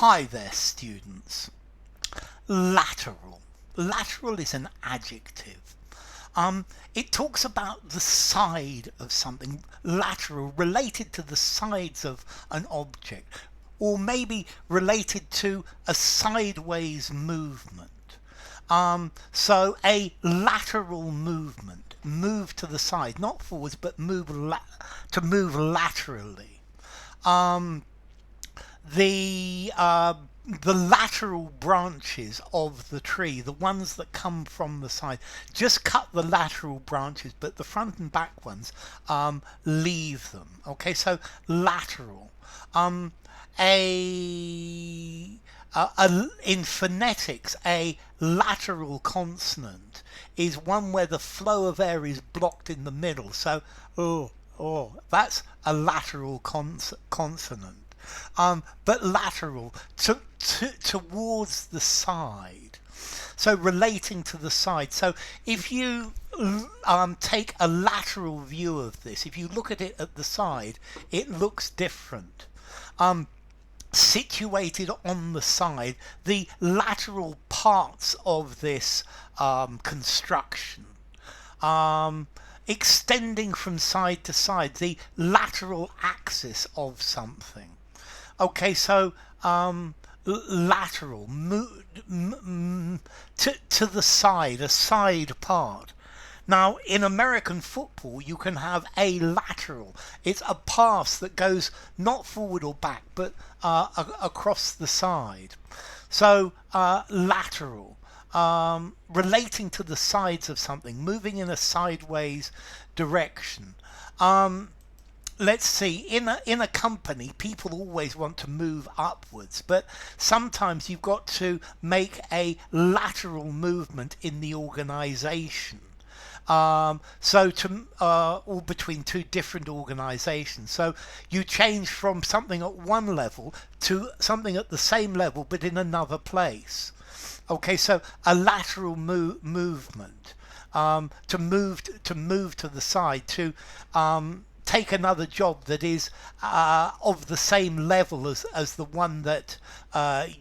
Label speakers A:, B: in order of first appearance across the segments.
A: Hi there, students. Lateral. Lateral is an adjective. It talks about the side of something. Lateral, related to the sides of an object, or maybe related to a sideways movement. So a lateral movement, move to the side, not forwards, but to move laterally. The lateral branches of the tree, the ones that come from the side, just cut the lateral branches, but the front and back ones, leave them. Okay, so lateral. In phonetics, a lateral consonant is one where the flow of air is blocked in the middle. So, that's a lateral consonant. But lateral, towards the side. So relating to the side. So if you take a lateral view of this, if you look at it at the side, it looks different. Situated on the side, the lateral parts of this construction, extending from side to side, the lateral axis of something. Okay, so lateral, to the side, a side part. Now, in American football, you can have a lateral. It's a pass that goes not forward or back, but across the side. So, lateral, relating to the sides of something, moving in a sideways direction. Let's see, in a company, people always want to move upwards, but sometimes you've got to make a lateral movement in the organization. Or between two different organizations. So you change from something at one level to something at the same level, but in another place. Okay, so a lateral movement, to move to the side, to take another job that is of the same level as the one that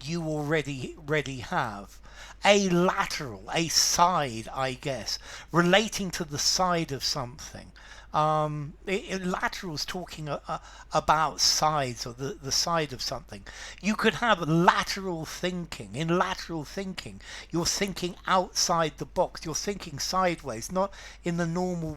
A: you already have. A lateral, a side, I guess, relating to the side of something. Lateral is talking about sides, or the side of something. You could have lateral thinking. In lateral thinking, you're thinking outside the box. You're thinking sideways, not in the normal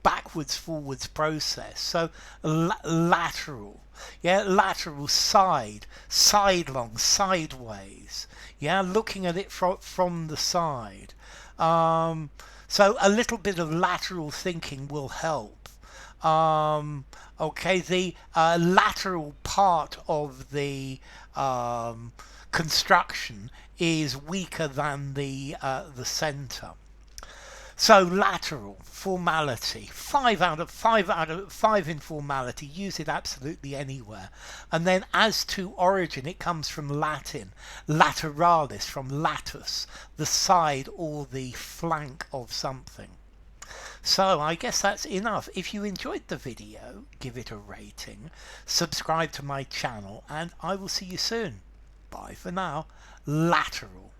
A: backwards forwards process. So lateral, lateral, side, sidelong, sideways, looking at it from the side. So a little bit of lateral thinking will help. Okay, the lateral part of the construction is weaker than the center. So lateral, formality, 5 out of 5 in formality, use it absolutely anywhere. And then as to origin, it comes from Latin, lateralis, from latus, the side or the flank of something. So I guess that's enough. If you enjoyed the video, give it a rating, subscribe to my channel, and I will see you soon. Bye for now. Lateral.